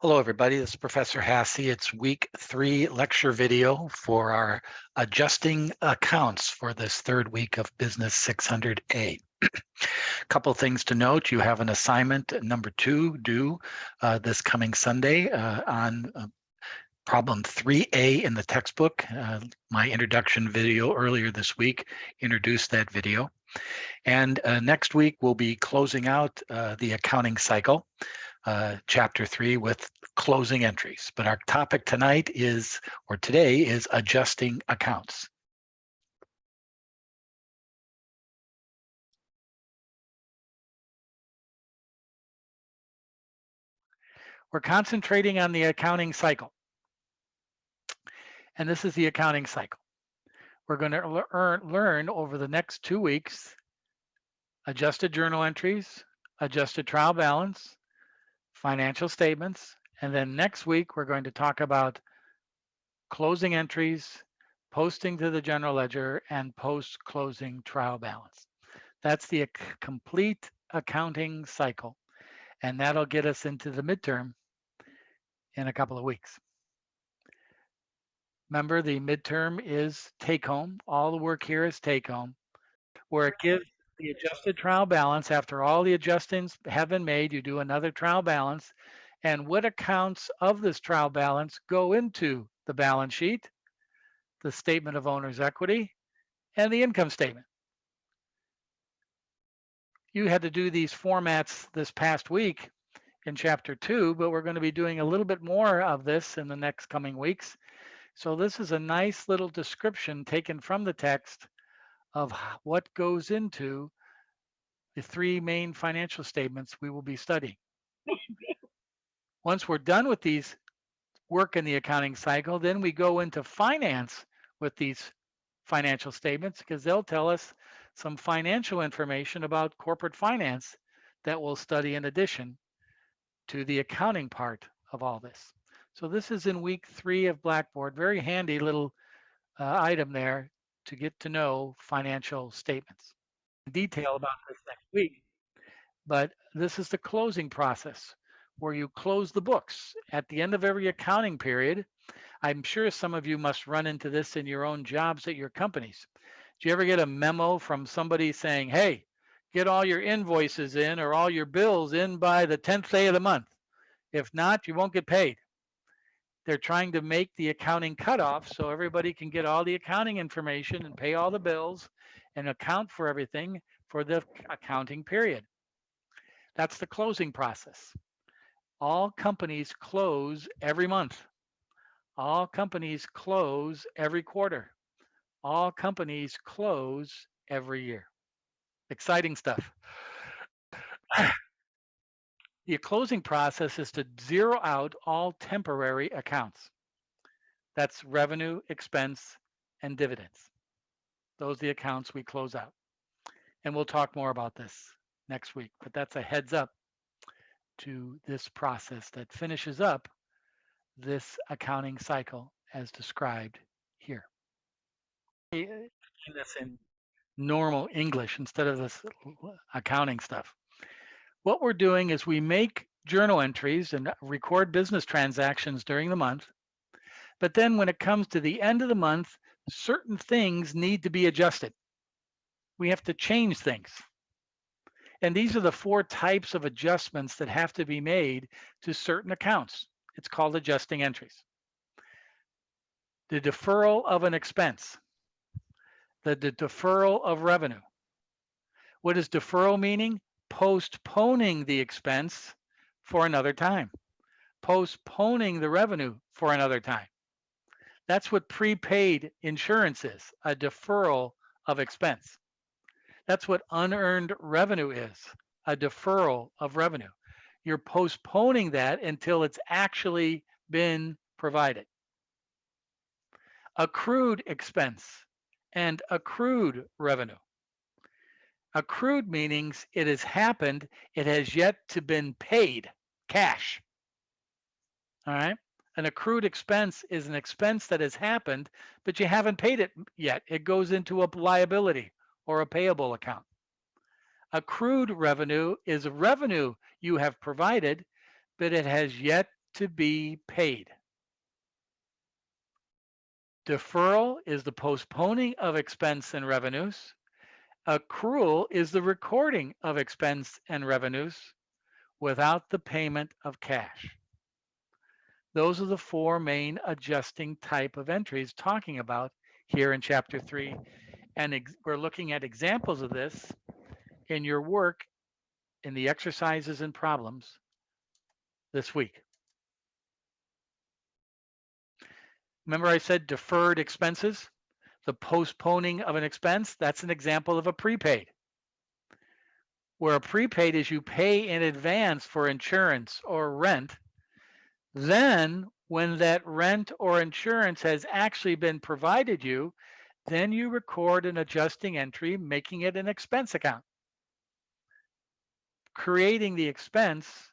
Hello, everybody. This is Professor Hassey. It's week 3 lecture video for our adjusting accounts for this third week of Business 600A. Couple things to note. You have an assignment number 2 due this coming Sunday on problem 3A in the textbook. My introduction video earlier this week introduced that video. And next week, we'll be closing out the accounting cycle. Chapter 3 with closing entries. But our topic tonight is, or today, is adjusting accounts. We're concentrating on the accounting cycle. And this is the accounting cycle. We're going to learn over the next 2 weeks adjusted journal entries, adjusted trial balance, financial statements, and then next week we're going to talk about closing entries, posting to the general ledger, and post-closing trial balance. That's the complete accounting cycle, and that'll get us into the midterm in a couple of weeks. Remember, the midterm is take home. All the work here is take home, where it gives the adjusted trial balance. After all the adjustments have been made, you do another trial balance, and what accounts of this trial balance go into the balance sheet, the statement of owner's equity, and the income statement. You had to do these formats this past week in chapter 2, but we're going to be doing a little bit more of this in the next coming weeks. So this is a nice little description taken from the text of what goes into the 3 main financial statements we will be studying. Once we're done with these work in the accounting cycle, then we go into finance with these financial statements because they'll tell us some financial information about corporate finance that we'll study in addition to the accounting part of all this. So this is in week 3 of Blackboard. Very handy little item there to get to know financial statements. Detail about this next week, but this is the closing process where you close the books. At the end of every accounting period, I'm sure some of you must run into this in your own jobs at your companies. Do you ever get a memo from somebody saying, hey, get all your invoices in or all your bills in by the 10th day of the month? If not, you won't get paid. They're trying to make the accounting cutoff so everybody can get all the accounting information and pay all the bills and account for everything for the accounting period. That's the closing process. All companies close every month. All companies close every quarter. All companies close every year. Exciting stuff. The closing process is to zero out all temporary accounts. That's revenue, expense, and dividends. Those are the accounts we close out. And we'll talk more about this next week, but that's a heads up to this process that finishes up this accounting cycle as described here. This in normal English instead of this accounting stuff. What we're doing is we make journal entries and record business transactions during the month. But then when it comes to the end of the month, certain things need to be adjusted. We have to change things. And these are the 4 types of adjustments that have to be made to certain accounts. It's called adjusting entries. The deferral of an expense, the deferral of revenue. What is deferral meaning? Postponing the expense for another time. Postponing the revenue for another time. That's what prepaid insurance is, a deferral of expense. That's what unearned revenue is, a deferral of revenue. You're postponing that until it's actually been provided. Accrued expense and accrued revenue. Accrued meanings it has happened, it has yet to been paid, cash. All right? An accrued expense is an expense that has happened, but you haven't paid it yet. It goes into a liability or a payable account. Accrued revenue is revenue you have provided, but it has yet to be paid. Deferral is the postponing of expense and revenues. Accrual is the recording of expense and revenues without the payment of cash. Those are the four main adjusting type of entries talking about here in chapter 3. And we're looking at examples of this in your work in the exercises and problems this week. Remember I said deferred expenses? The postponing of an expense, that's an example of a prepaid. Where a prepaid is you pay in advance for insurance or rent. Then when that rent or insurance has actually been provided you, then you record an adjusting entry, making it an expense account. Creating the expense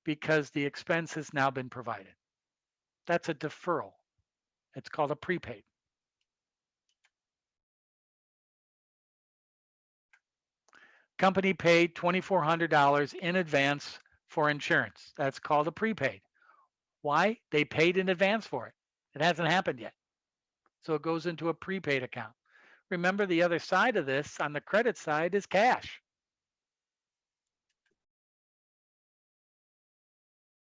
because the expense has now been provided. That's a deferral. It's called a prepaid. Company paid $2,400 in advance for insurance. That's called a prepaid. Why? They paid in advance for it. It hasn't happened yet. So it goes into a prepaid account. Remember, the other side of this on the credit side is cash.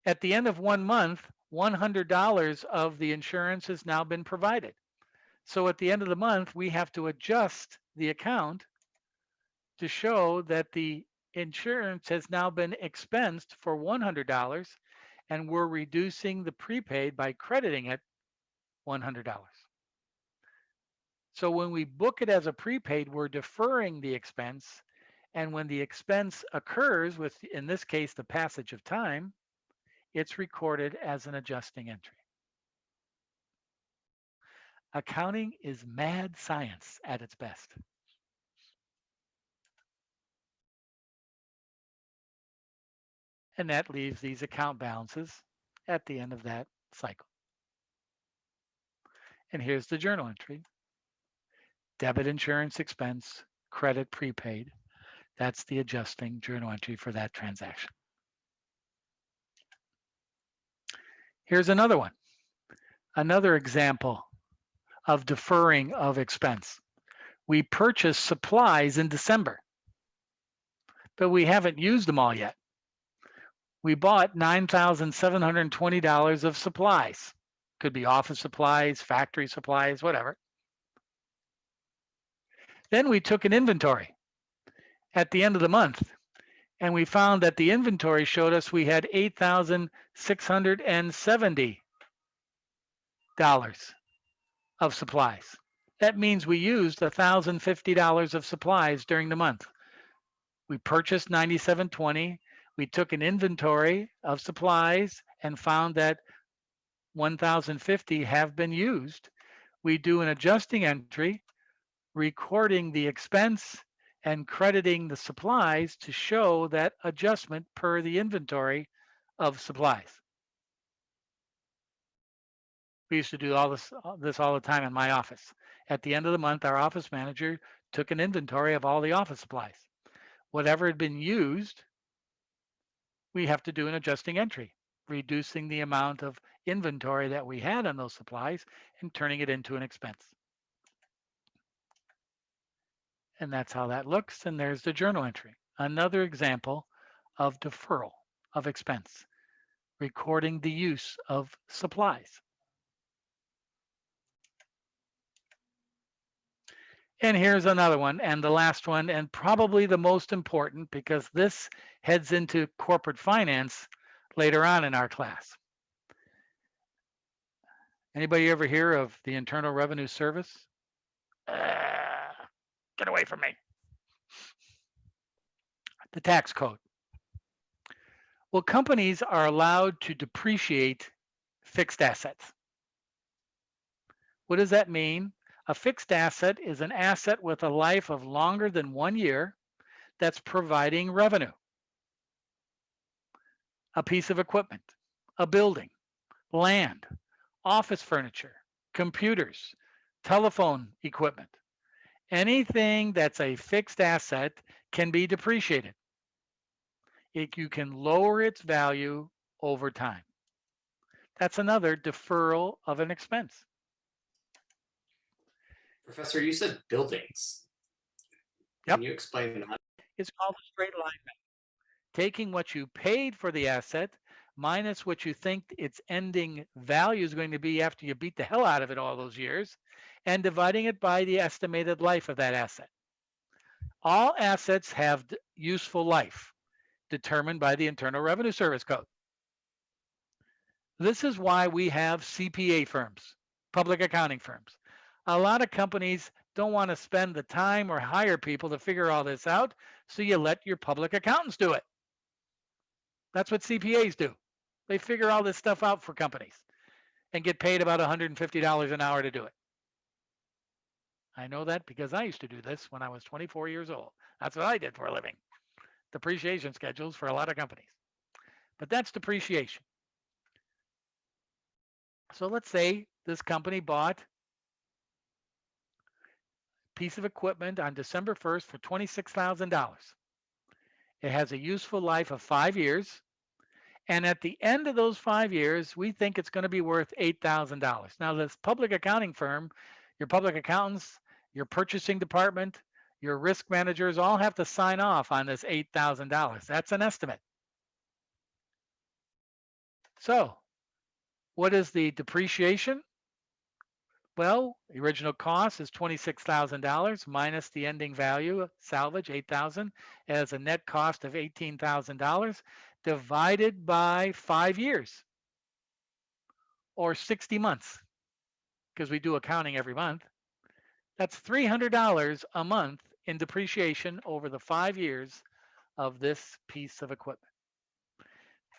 At the end of 1 month, $100 of the insurance has now been provided. So at the end of the month, we have to adjust the account to show that the insurance has now been expensed for $100, and we're reducing the prepaid by crediting it $100. So when we book it as a prepaid, we're deferring the expense. And when the expense occurs with, in this case, the passage of time, it's recorded as an adjusting entry. Accounting is mad science at its best. And that leaves these account balances at the end of that cycle. And here's the journal entry. Debit insurance expense, credit prepaid. That's the adjusting journal entry for that transaction. Here's another one. Another example of deferring of expense. We purchased supplies in December, but we haven't used them all yet. We bought $9,720 of supplies. Could be office supplies, factory supplies, whatever. Then we took an inventory at the end of the month, and we found that the inventory showed us we had $8,670 of supplies. That means we used $1,050 of supplies during the month. We purchased $97.20. We took an inventory of supplies and found that $1,050 have been used. We do an adjusting entry, recording the expense and crediting the supplies to show that adjustment per the inventory of supplies. We used to do all this all the time in my office. At the end of the month, our office manager took an inventory of all the office supplies. Whatever had been used, we have to do an adjusting entry, reducing the amount of inventory that we had on those supplies and turning it into an expense. And that's how that looks. And there's the journal entry. Another example of deferral of expense, recording the use of supplies. And here's another one, and the last one, and probably the most important, because this heads into corporate finance later on in our class. Anybody ever hear of the Internal Revenue Service? Get away from me. The tax code. Well, companies are allowed to depreciate fixed assets. What does that mean? A fixed asset is an asset with a life of longer than 1 year that's providing revenue. A piece of equipment, a building, land, office furniture, computers, telephone equipment. Anything that's a fixed asset can be depreciated. You can lower its value over time. That's another deferral of an expense. Professor, you said buildings. Yep. Can you explain that? It's called a straight line method. Taking what you paid for the asset minus what you think its ending value is going to be after you beat the hell out of it all those years and dividing it by the estimated life of that asset. All assets have useful life determined by the Internal Revenue Service Code. This is why we have CPA firms, public accounting firms. A lot of companies don't want to spend the time or hire people to figure all this out, so you let your public accountants do it. That's what CPAs do. They figure all this stuff out for companies and get paid about $150 an hour to do it. I know that because I used to do this when I was 24 years old. That's what I did for a living. Depreciation schedules for a lot of companies. But that's depreciation. So let's say this company bought a piece of equipment on December 1st for $26,000. It has a useful life of 5 years. And at the end of those 5 years, we think it's going to be worth $8,000. Now, this public accounting firm, your public accountants, your purchasing department, your risk managers all have to sign off on this $8,000. That's an estimate. So, what is the depreciation? Well, the original cost is $26,000 minus the ending value, salvage, $8,000, as a net cost of $18,000 divided by 5 years or 60 months because we do accounting every month. That's $300 a month in depreciation over the 5 years of this piece of equipment.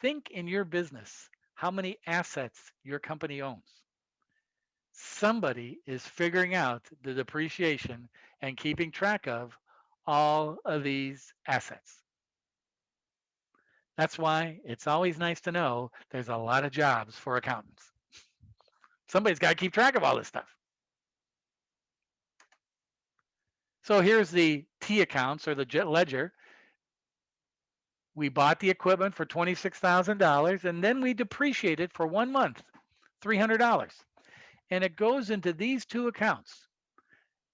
Think in your business how many assets your company owns. Somebody is figuring out the depreciation and keeping track of all of these assets. That's why it's always nice to know there's a lot of jobs for accountants. Somebody's got to keep track of all this stuff. So here's the T accounts or the ledger. We bought the equipment for $26,000 and then we depreciate it for 1 month, $300. And it goes into these two accounts.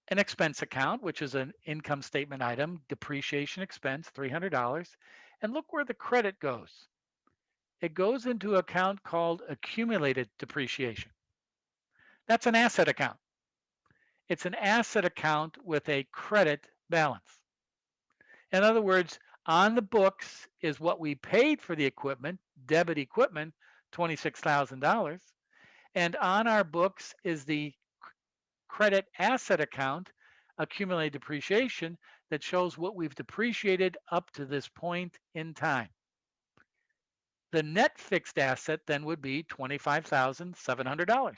An expense account, which is an income statement item, depreciation expense, $300. And look where the credit goes. It goes into an account called accumulated depreciation. That's an asset account. It's an asset account with a credit balance. In other words, on the books is what we paid for the equipment, debit equipment, $26,000. And on our books is the credit asset account, accumulated depreciation, that shows what we've depreciated up to this point in time. The net fixed asset then would be $25,700.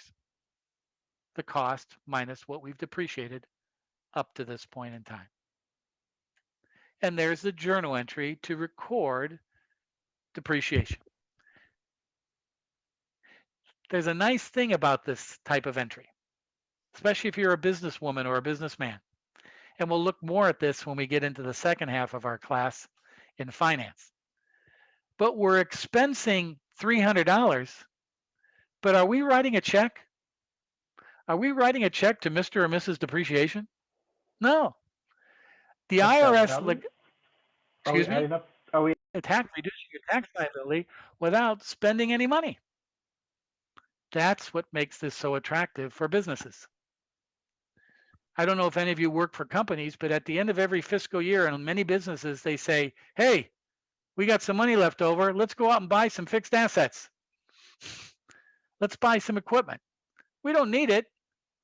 The cost minus what we've depreciated up to this point in time. And there's the journal entry to record depreciation. There's a nice thing about this type of entry, especially if you're a businesswoman or a businessman. And we'll look more at this when we get into the second half of our class in finance. But we're expensing $300, but are we writing a check? Are we writing a check to Mr. or Mrs. Depreciation? No. The IRS, excuse me, reducing your tax liability without spending any money. That's what makes this so attractive for businesses. I don't know if any of you work for companies, but at the end of every fiscal year in many businesses, they say, hey, we got some money left over. Let's go out and buy some fixed assets. Let's buy some equipment. We don't need it,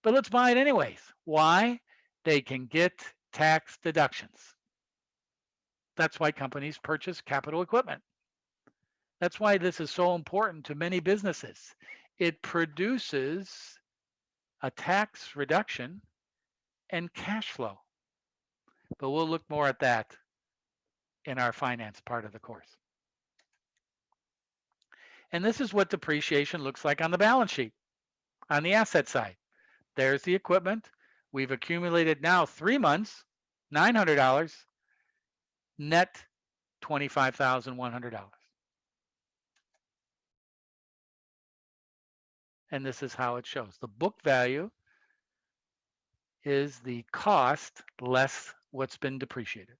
but let's buy it anyways. Why? They can get tax deductions. That's why companies purchase capital equipment. That's why this is so important to many businesses. It produces a tax reduction and cash flow. But we'll look more at that in our finance part of the course. And this is what depreciation looks like on the balance sheet on the asset side. There's the equipment. We've accumulated now 3 months, $900, net $25,100. And this is how it shows. The book value is the cost less what's been depreciated.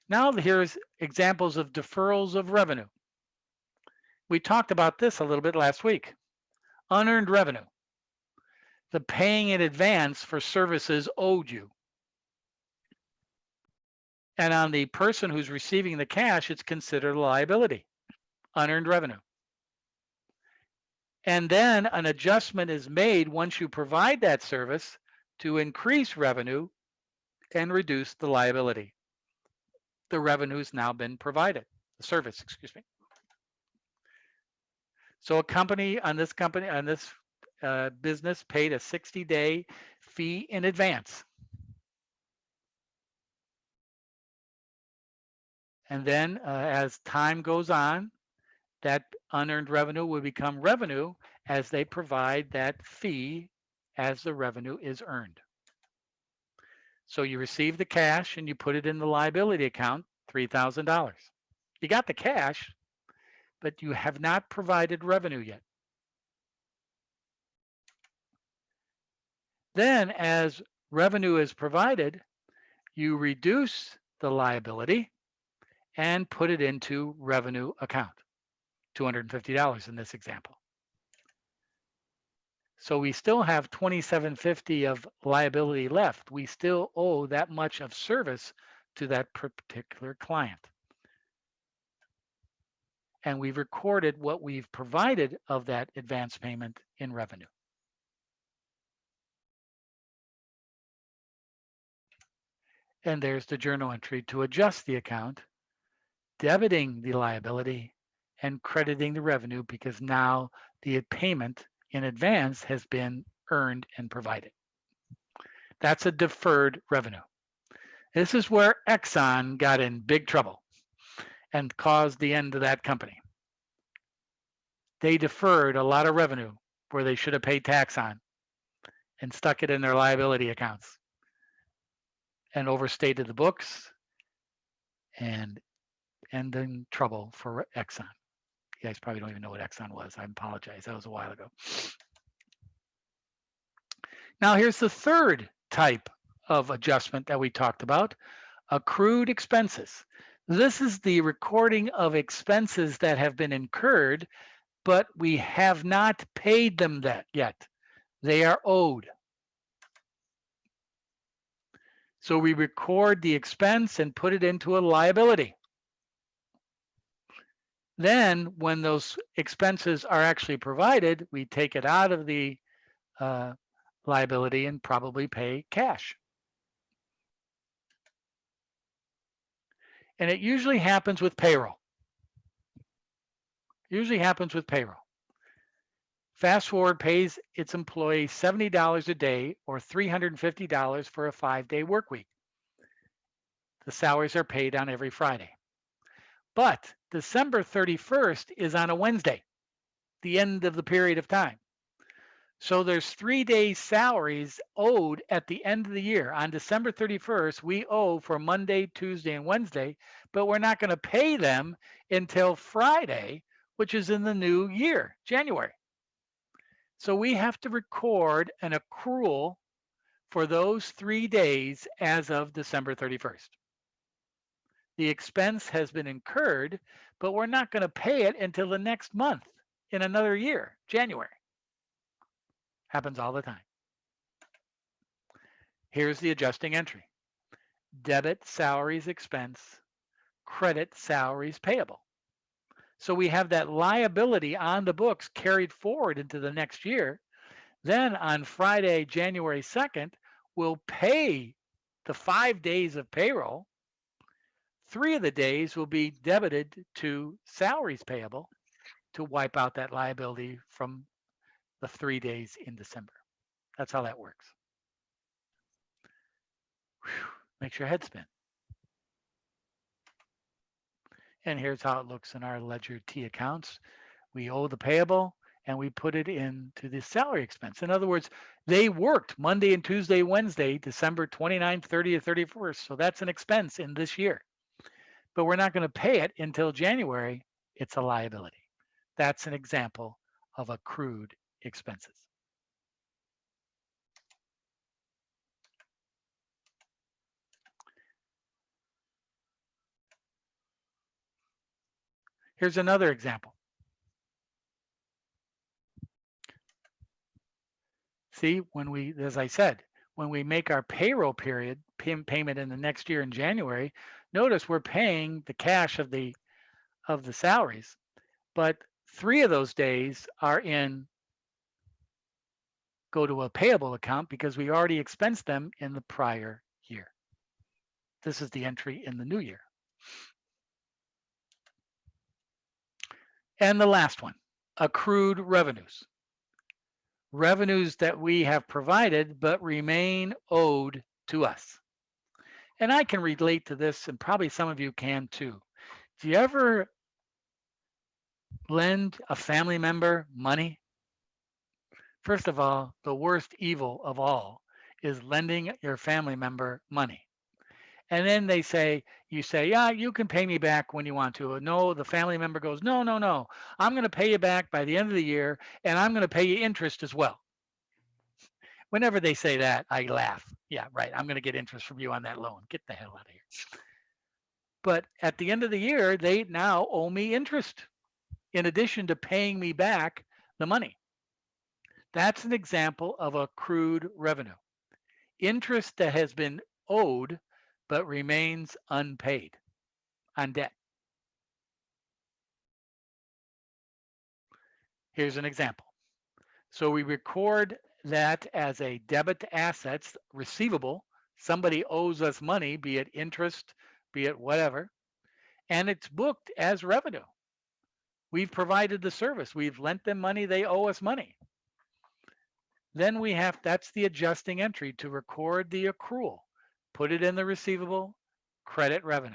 Now here's examples of deferrals of revenue. We talked about this a little bit last week. Unearned revenue, the paying in advance for services owed you. And on the person who's receiving the cash, it's considered a liability, unearned revenue. And then an adjustment is made once you provide that service to increase revenue and reduce the liability. The revenue's now been provided, the service, excuse me. So a company on this business paid a 60-day fee in advance. And then as time goes on, that unearned revenue will become revenue as they provide that fee as the revenue is earned. So you receive the cash and you put it in the liability account, $3,000. You got the cash, but you have not provided revenue yet. Then as revenue is provided, you reduce the liability and put it into revenue account, $250 in this example. So we still have $2,750 of liability left. We still owe that much of service to that particular client. And we've recorded what we've provided of that advance payment in revenue. And there's the journal entry to adjust the account, debiting the liability and crediting the revenue because now the payment in advance has been earned and provided. That's a deferred revenue. This is where Exxon got in big trouble and caused the end of that company. They deferred a lot of revenue where they should have paid tax on and stuck it in their liability accounts and overstated the books and in trouble for Exxon. You guys probably don't even know what Exxon was. I apologize. That was a while ago. Now here's the third type of adjustment that we talked about, accrued expenses. This is the recording of expenses that have been incurred, but we have not paid them that yet. They are owed. So we record the expense and put it into a liability. Then when those expenses are actually provided, we take it out of the liability and probably pay cash. And it usually happens with payroll. Fast Forward pays its employees $70 a day or $350 for a 5-day work week. The salaries are paid on every Friday. But December 31st is on a Wednesday, the end of the period of time. So there's 3 days salaries owed at the end of the year. On December 31st, we owe for Monday, Tuesday, and Wednesday, but we're not going to pay them until Friday, which is in the new year, January. So we have to record an accrual for those 3 days as of December 31st. The expense has been incurred, but we're not going to pay it until the next month in another year, January. Happens all the time. Here's the adjusting entry. Debit salaries expense, credit salaries payable. So we have that liability on the books carried forward into the next year. Then on Friday, January 2nd, we'll pay the 5 days of payroll. 3 of the days will be debited to salaries payable to wipe out that liability from the 3 days in December. That's how that works. Whew, makes your head spin. And here's how it looks in our ledger T accounts. We owe the payable and we put it into the salary expense. In other words, they worked Monday and Tuesday, Wednesday, December 29th, 30th, 31st. So that's an expense in this year. But we're not going to pay it until January. It's a liability. That's an example of accrued expenses. Here's another example. See, as I said, when we make our payroll period payment in the next year in January, notice we're paying the cash of the salaries, but 3 of those days are in go to a payable account because we already expensed them in the prior year. This is the entry in the new year. And the last one, accrued revenues. Revenues that we have provided but remain owed to us. And I can relate to this, and probably some of you can too. Do you ever lend a family member money? First of all, the worst evil of all is lending your family member money. And then you say, yeah, you can pay me back when you want to. No, the family member goes, no, no, no. I'm going to pay you back by the end of the year, and I'm going to pay you interest as well. Whenever they say that, I laugh. Yeah, right. I'm going to get interest from you on that loan. Get the hell out of here. But at the end of the year, they now owe me interest in addition to paying me back the money. That's an example of accrued revenue. Interest that has been owed but remains unpaid on debt. Here's an example. So we record that as a debit to assets receivable. Somebody owes us money, be it interest, be it whatever, and it's booked as revenue. We've provided the service. We've lent them money. They owe us money. Then that's the adjusting entry to record the accrual, put it in the receivable, credit revenue.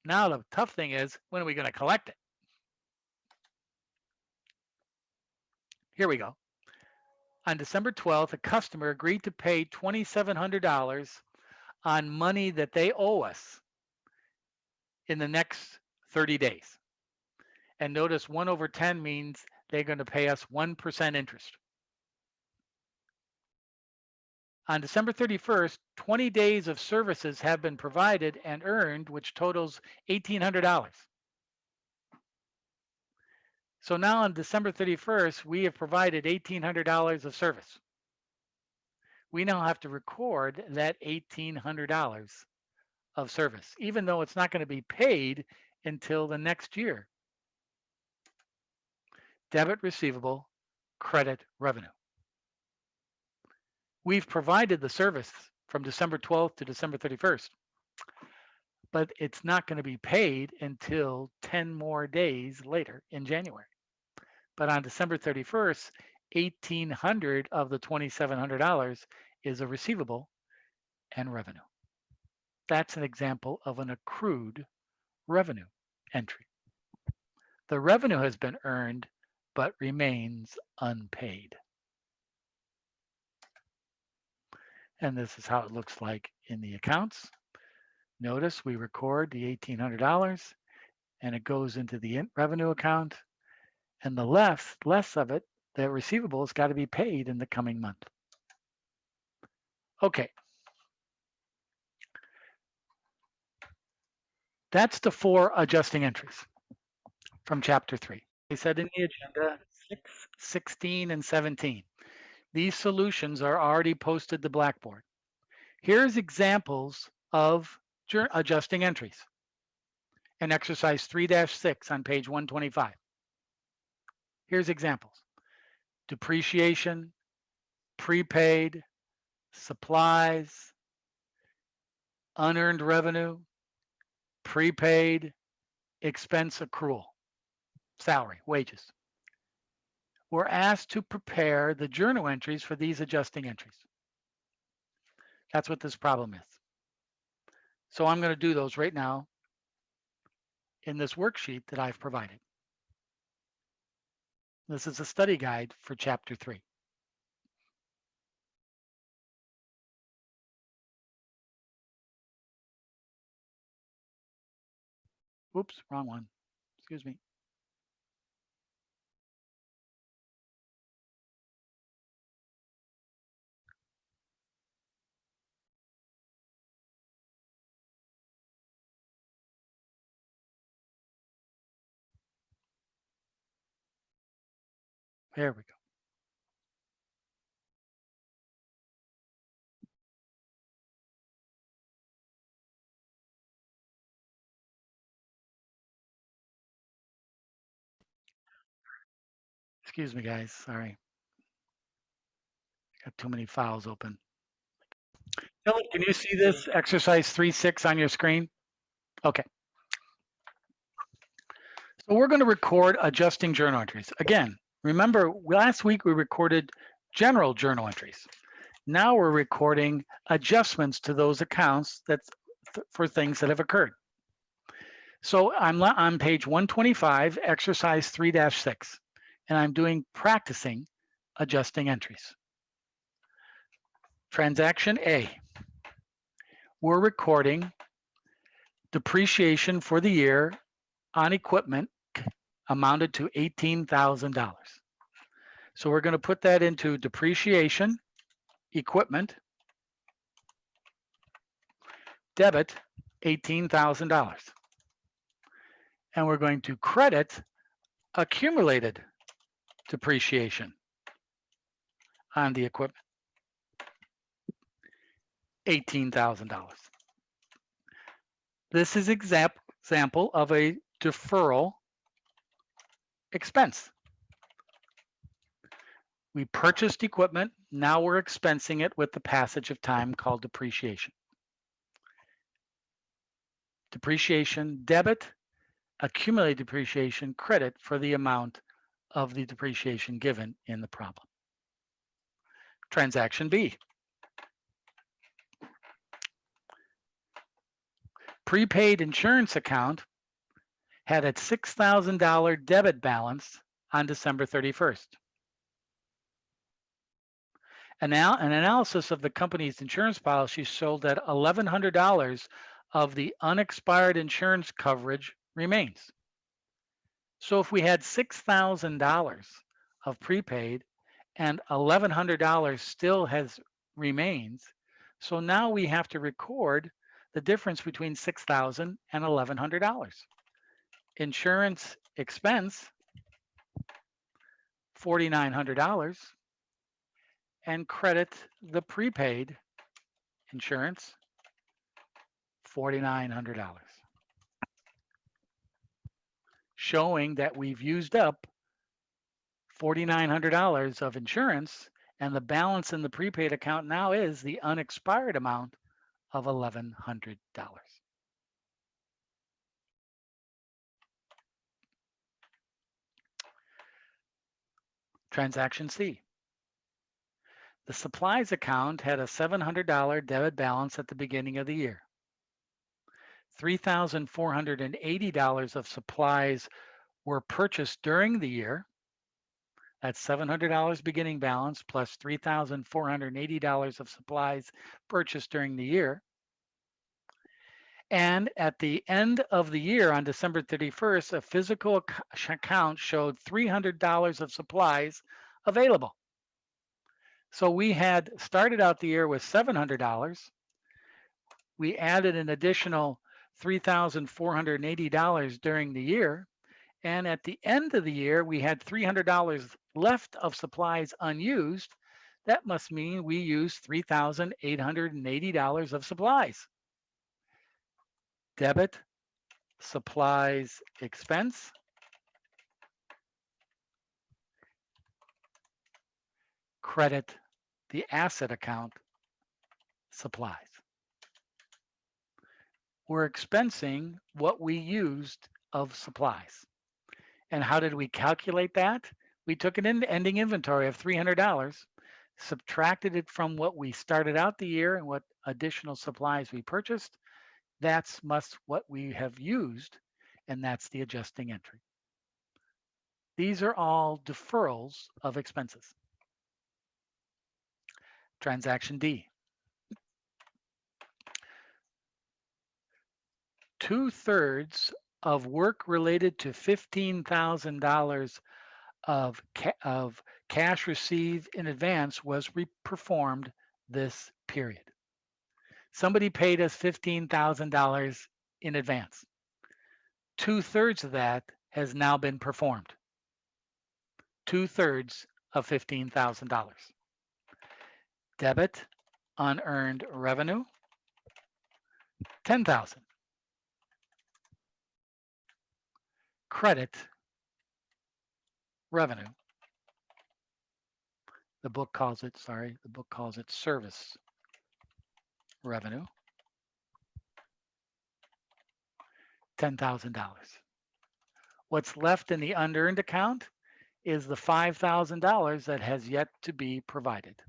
Now the tough thing is, when are we going to collect it? Here we go. On December 12th, a customer agreed to pay $2,700 on money that they owe us in the next 30 days. And notice 1 over 10 means they're going to pay us 1% interest. On December 31st, 20 days of services have been provided and earned, which totals $1,800. So now on December 31st, we have provided $1,800 of service. We now have to record that $1,800 of service, even though it's not going to be paid until the next year. Debit receivable, credit revenue. We've provided the service from December 12th to December 31st, but it's not going to be paid until 10 more days later in January. But on December 31st, $1,800 of the $2,700 is a receivable and revenue. That's an example of an accrued revenue entry. The revenue has been earned but remains unpaid. And this is how it looks like in the accounts. Notice we record the $1,800 and it goes into the revenue account, and the less of it, the receivable has got to be paid in the coming month. Okay. That's the 4 adjusting entries from chapter 3. I said in the agenda 6, 16, and 17. These solutions are already posted to Blackboard. Here's examples of adjusting entries in exercise 3-6 on page 125. Here's examples. Depreciation, prepaid, supplies, unearned revenue, prepaid, expense accrual, salary, wages. We're asked to prepare the journal entries for these adjusting entries. That's what this problem is. So I'm going to do those right now in this worksheet that I've provided. This is a study guide for chapter 3. Oops, wrong one. Excuse me. There we go. Excuse me, guys. Sorry. Got too many files open. Philip, can you see this exercise 3.6 on your screen? Okay. So we're going to record adjusting journal entries. Again, remember last week we recorded general journal entries. Now we're recording adjustments to those accounts for things that have occurred. So I'm on page 125, exercise 3-6, and I'm doing practicing adjusting entries. Transaction A, we're recording depreciation for the year on equipment amounted to $18,000. So we're going to put that into depreciation, equipment, debit, $18,000. And we're going to credit accumulated depreciation on the equipment, $18,000. This is example of a deferral expense. We purchased equipment, now we're expensing it with the passage of time called depreciation. Depreciation debit, accumulated depreciation credit for the amount of the depreciation given in the problem. Transaction B. Prepaid insurance account had a $6,000 debit balance on December 31st. An analysis of the company's insurance policy showed that $1,100 of the unexpired insurance coverage remains. So if we had $6,000 of prepaid and $1,100 still remains, so now we have to record the difference between $6,000 and $1,100. Insurance expense, $4,900, and credit the prepaid insurance, $4,900. Showing that we've used up $4,900 of insurance, and the balance in the prepaid account now is the unexpired amount of $1,100. Transaction C. The supplies account had a $700 debit balance at the beginning of the year. $3,480 of supplies were purchased during the year. That's $700 beginning balance plus $3,480 of supplies purchased during the year. And at the end of the year, on December 31st, a physical account showed $300 of supplies available. So we had started out the year with $700. We added an additional $3,480 during the year. And at the end of the year, we had $300 left of supplies unused. That must mean we used $3,880 of supplies. Debit supplies expense, credit the asset account supplies. We're expensing what we used of supplies. And how did we calculate that? We took an ending inventory of $300, subtracted it from what we started out the year and what additional supplies we purchased. That's what we have used, and that's the adjusting entry. These are all deferrals of expenses. Transaction D. 2/3 of work related to $15,000 of cash received in advance was performed this period. Somebody paid us $15,000 in advance. 2/3 of that has now been performed. 2/3 of $15,000. Debit unearned revenue, 10,000. Credit revenue. The book calls it service revenue, $10,000. What's left in the unearned account is the $5,000 that has yet to be provided.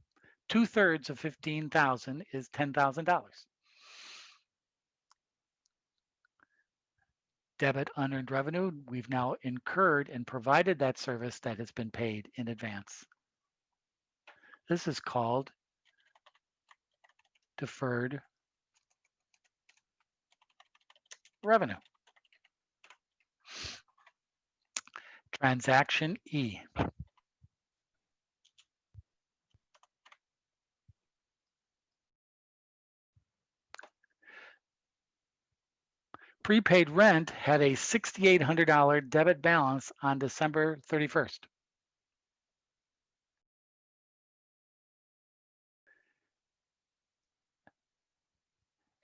2/3 of 15,000 is $10,000. Debit unearned revenue, we've now incurred and provided that service that has been paid in advance. This is called deferred revenue. Transaction E. Prepaid rent had a $6,800 debit balance on December 31st.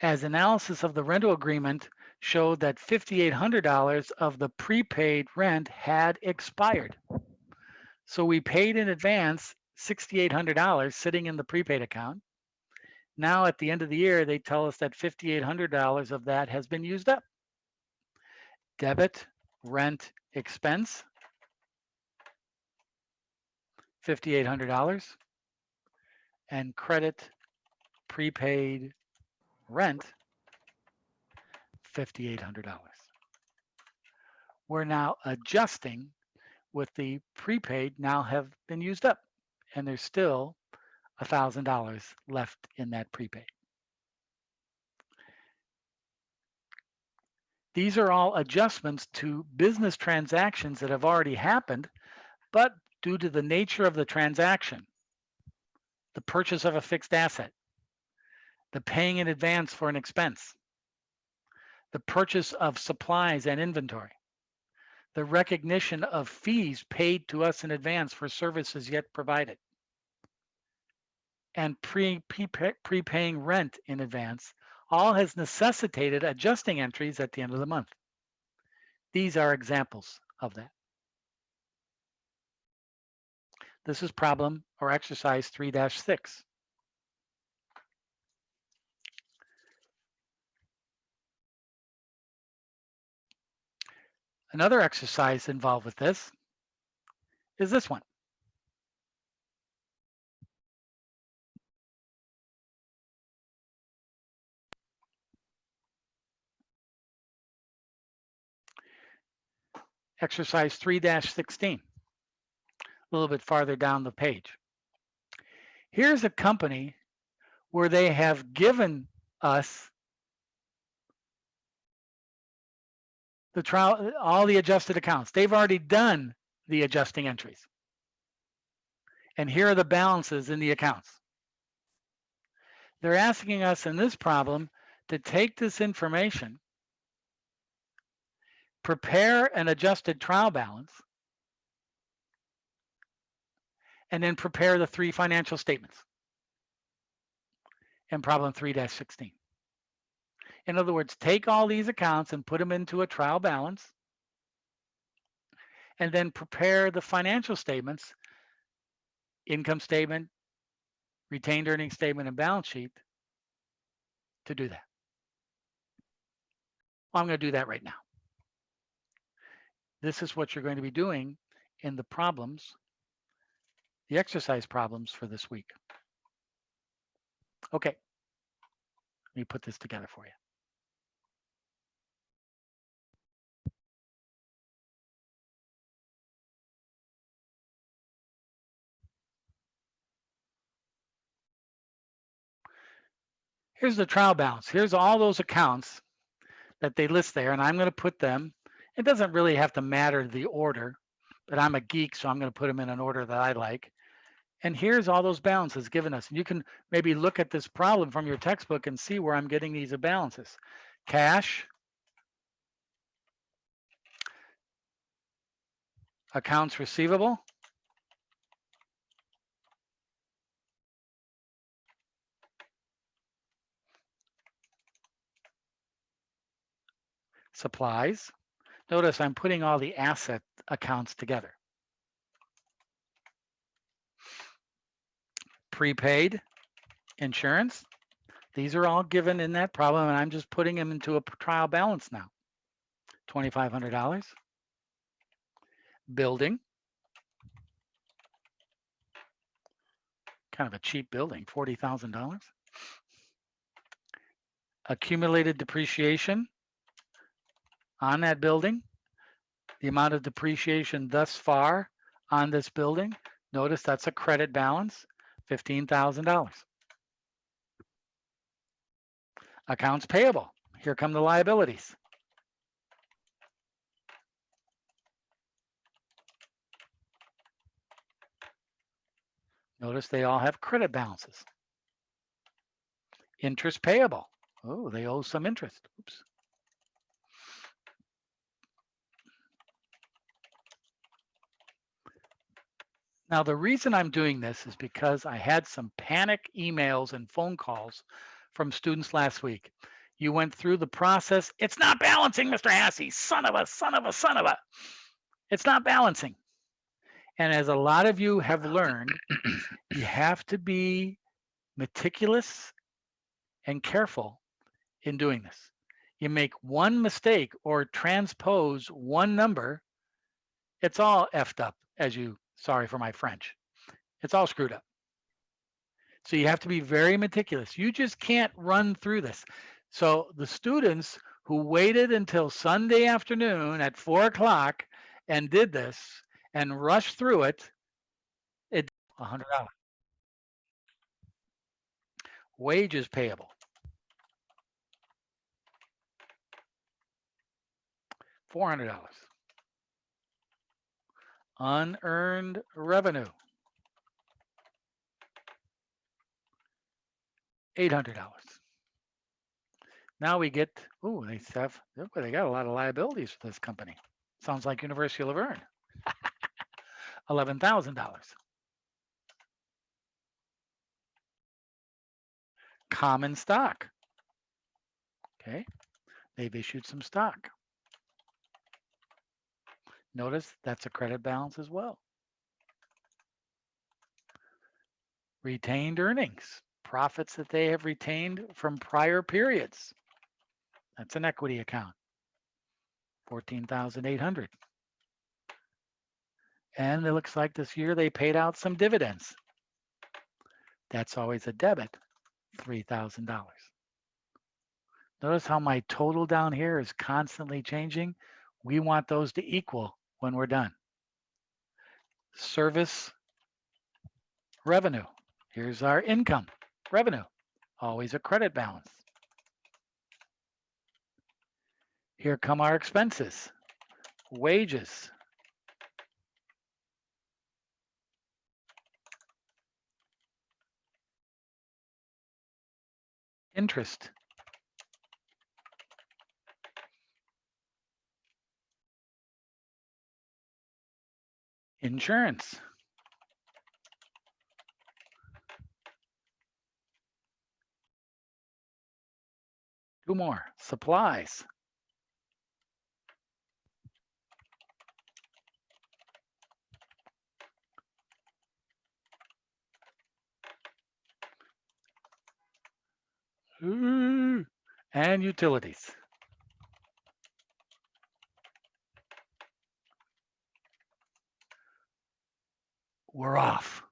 As analysis of the rental agreement showed that $5,800 of the prepaid rent had expired. So we paid in advance $6,800 sitting in the prepaid account. Now at the end of the year, they tell us that $5,800 of that has been used up. Debit rent expense, $5,800, and credit prepaid rent, $5,800. We're now adjusting with the prepaid now have been used up, and there's still $1,000 left in that prepaid. These are all adjustments to business transactions that have already happened, but due to the nature of the transaction, the purchase of a fixed asset, the paying in advance for an expense, the purchase of supplies and inventory, the recognition of fees paid to us in advance for services yet provided, and prepaying rent in advance, all has necessitated adjusting entries at the end of the month. These are examples of that. This is problem or exercise 3-6. Another exercise involved with this is this one. Exercise 3-16, a little bit farther down the page. Here's a company where they have given us the trial, all the adjusted accounts. They've already done the adjusting entries. And here are the balances in the accounts. They're asking us in this problem to take this information, prepare an adjusted trial balance, and then prepare the 3 financial statements in problem 3-16. In other words, take all these accounts and put them into a trial balance, and then prepare the financial statements, income statement, retained earnings statement, and balance sheet to do that. Well, I'm going to do that right now. This is what you're going to be doing in the problems, the exercise problems for this week. Okay, let me put this together for you. Here's the trial balance. Here's all those accounts that they list there, and I'm going to put them, it doesn't really have to matter the order, but I'm a geek, so I'm going to put them in an order that I like. And here's all those balances given us. And you can maybe look at this problem from your textbook and see where I'm getting these balances. Cash, accounts receivable, Supplies. Notice I'm putting all the asset accounts together. Prepaid, insurance. These are all given in that problem, and I'm just putting them into a trial balance now. $2,500. Building. Kind of a cheap building, $40,000. Accumulated depreciation on that building. The amount of depreciation thus far on this building. Notice that's a credit balance, $15,000. Accounts payable. Here come the liabilities. Notice they all have credit balances. Interest payable. Oh, they owe some interest. Oops. Now, the reason I'm doing this is because I had some panic emails and phone calls from students last week. You went through the process. It's not balancing, Mr. Hassey. Son of a, son of a, son of a. It's not balancing. And as a lot of you have learned, you have to be meticulous and careful in doing this. You make one mistake or transpose one number, it's all effed up, sorry for my French. It's all screwed up. So you have to be very meticulous. You just can't run through this. So the students who waited until Sunday afternoon at 4 o'clock and did this and rushed through it, it's $100. Wages payable. $400. Unearned revenue. $800. Now we get, they got a lot of liabilities for this company. Sounds like University of Laverne. $11,000. Common stock. Okay, they've issued some stock. Notice that's a credit balance as well. Retained earnings, profits that they have retained from prior periods. That's an equity account, $14,800. And it looks like this year they paid out some dividends. That's always a debit, $3,000. Notice how my total down here is constantly changing. We want those to equal when we're done. Service revenue. Here's our income, revenue, always a credit balance. Here come our expenses, wages, interest, insurance, two more, supplies, and utilities. We're off.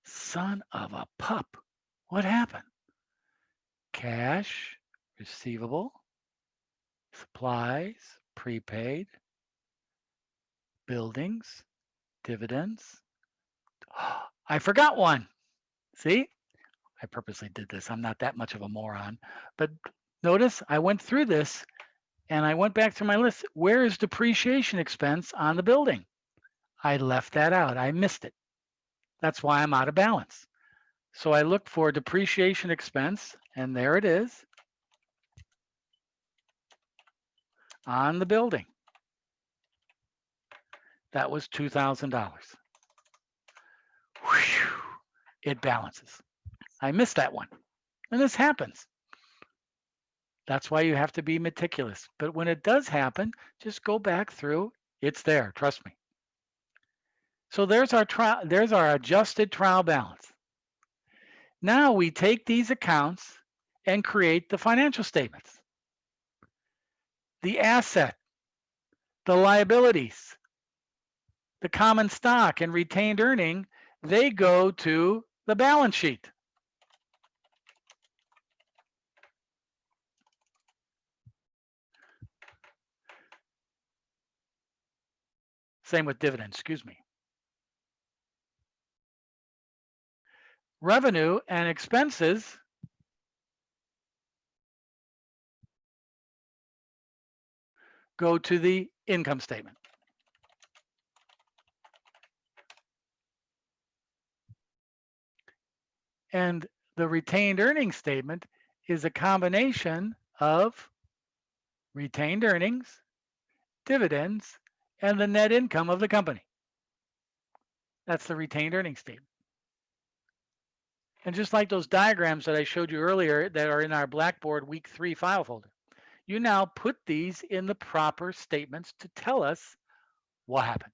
Son of a pup. What happened? Cash, receivable, supplies, prepaid, buildings, dividends. I forgot one. See? I purposely did this. I'm not that much of a moron. But notice I went through this and I went back to my list. Where is depreciation expense on the building? I left that out. I missed it. That's why I'm out of balance. So I looked for depreciation expense, and there it is on the building. That was $2,000. It balances. I missed that one. And this happens. That's why you have to be meticulous. But when it does happen, just go back through. It's there, trust me. So there's our adjusted trial balance. Now we take these accounts and create the financial statements. The asset, the liabilities, the common stock and retained earning, they go to the balance sheet. Same with dividends, excuse me. Revenue and expenses go to the income statement. And the retained earnings statement is a combination of retained earnings, dividends, and the net income of the company. That's the retained earnings statement. And just like those diagrams that I showed you earlier that are in our Blackboard week 3 file folder, you now put these in the proper statements to tell us what happened.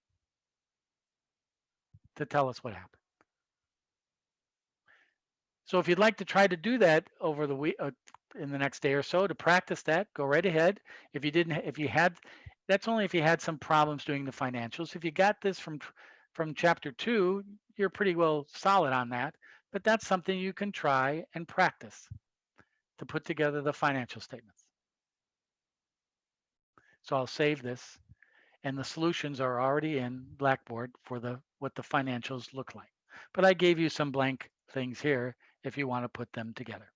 So if you'd like to try to do that over the week, in the next day or so to practice that, go right ahead. That's only if you had some problems doing the financials. If you got this from chapter 2, you're pretty well solid on that. But that's something you can try and practice to put together the financial statements. So I'll save this, and the solutions are already in Blackboard for what the financials look like. But I gave you some blank things here if you want to put them together.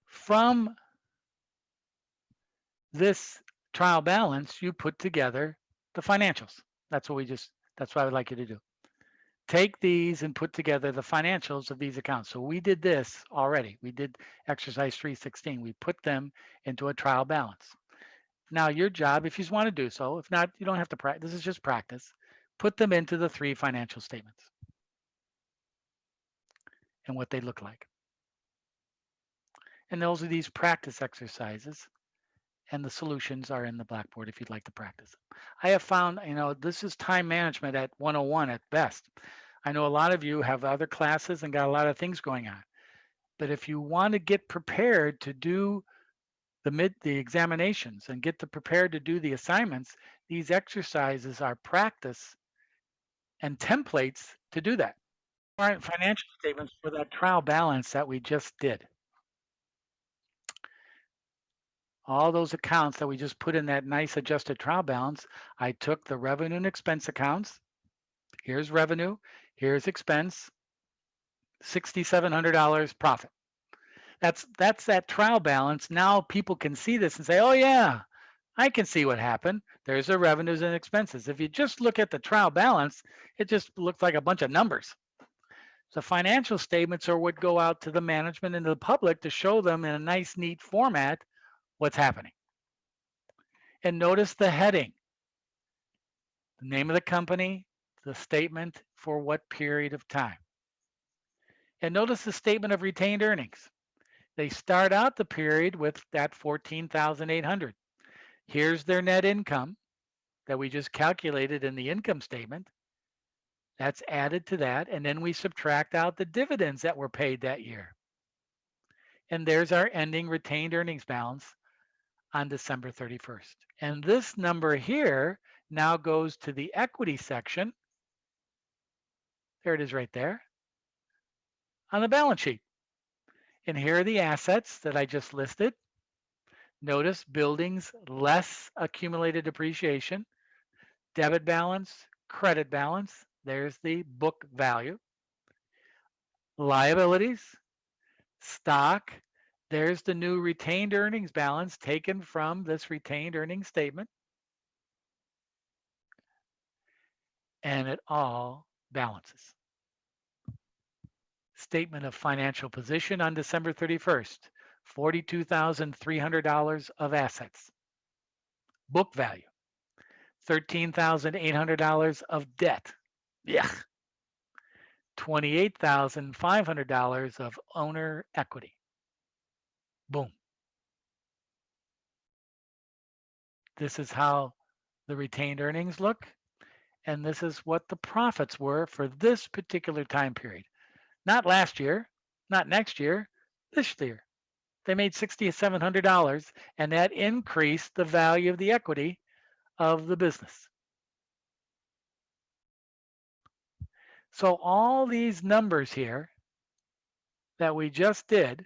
From this trial balance, you put together the financials. That's what I would like you to do. Take these and put together the financials of these accounts. So we did this already. We did exercise 316. We put them into a trial balance. Now your job, if you want to do so, if not, you don't have to practice. This is just practice. Put them into the 3 financial statements and what they look like. And those are these practice exercises, and the solutions are in the Blackboard if you'd like to practice. I have found, this is time management at 101 at best. I know a lot of you have other classes and got a lot of things going on. But if you want to get prepared to do the examinations and get prepared to do the assignments, these exercises are practice and templates to do that. All right, financial statements for that trial balance that we just did. All those accounts that we just put in that nice adjusted trial balance, I took the revenue and expense accounts. Here's revenue, here's expense, $6,700 profit. That's that trial balance. Now people can see this and say, oh yeah, I can see what happened. There's the revenues and expenses. If you just look at the trial balance, it just looks like a bunch of numbers. The financial statements are what go out to the management and to the public to show them in a nice, neat format what's happening. And notice the heading, the name of the company, the statement for what period of time. And notice the statement of retained earnings. They start out the period with that 14,800. Here's their net income that we just calculated in the income statement. That's added to that, and then we subtract out the dividends that were paid that year. And there's our ending retained earnings balance on December 31st. And this number here now goes to the equity section. There it is right there on the balance sheet. And here are the assets that I just listed. Notice buildings less accumulated depreciation, debit balance, credit balance. There's the book value. Liabilities, stock. There's the new retained earnings balance taken from this retained earnings statement. And it all balances. Statement of financial position on December 31st, $42,300 of assets. Book value, $13,800 of debt. Yeah. $28,500 of owner equity. Boom. This is how the retained earnings look. And this is what the profits were for this particular time period. Not last year, not next year, this year. They made $6,700, and that increased the value of the equity of the business. So all these numbers here that we just did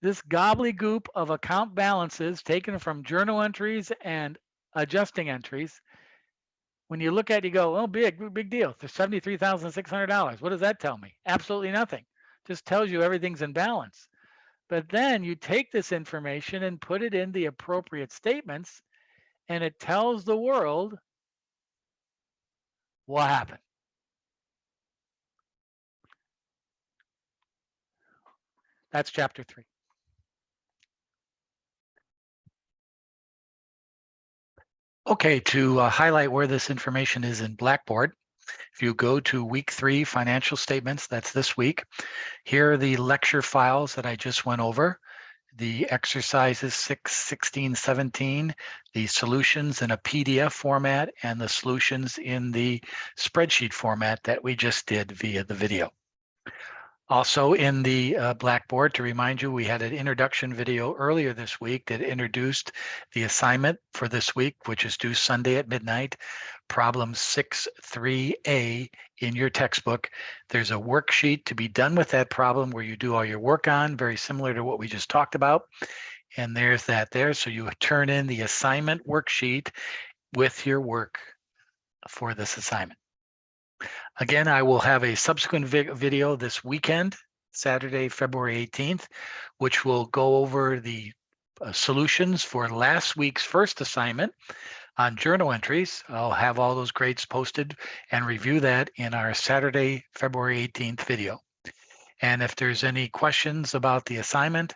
this gobbledygook of account balances taken from journal entries and adjusting entries, when you look at it, you go, oh, big deal. There's $73,600. What does that tell me? Absolutely nothing. Just tells you everything's in balance. But then you take this information and put it in the appropriate statements, and it tells the world what happened. That's chapter 3. Okay, to highlight where this information is in Blackboard, if you go to week 3 financial statements, that's this week, here are the lecture files that I just went over, the exercises 6, 16, 17, the solutions in a PDF format, and the solutions in the spreadsheet format that we just did via the video. Also in the Blackboard, to remind you, we had an introduction video earlier this week that introduced the assignment for this week, which is due Sunday at midnight, problem 6.3a in your textbook. There's a worksheet to be done with that problem where you do all your work on, very similar to what we just talked about. And there's that there. So you turn in the assignment worksheet with your work for this assignment. Again, I will have a subsequent video this weekend, Saturday, February 18th, which will go over the solutions for last week's first assignment on journal entries. I'll have all those grades posted and review that in our Saturday, February 18th video. And if there's any questions about the assignment,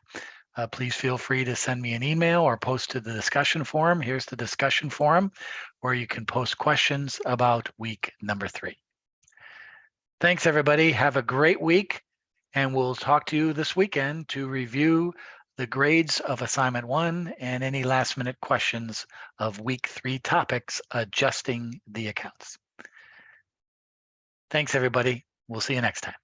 please feel free to send me an email or post to the discussion forum. Here's the discussion forum where you can post questions about week number 3. Thanks, everybody. Have a great week, and we'll talk to you this weekend to review the grades of assignment 1 and any last-minute questions of week 3 topics, adjusting the accounts. Thanks, everybody. We'll see you next time.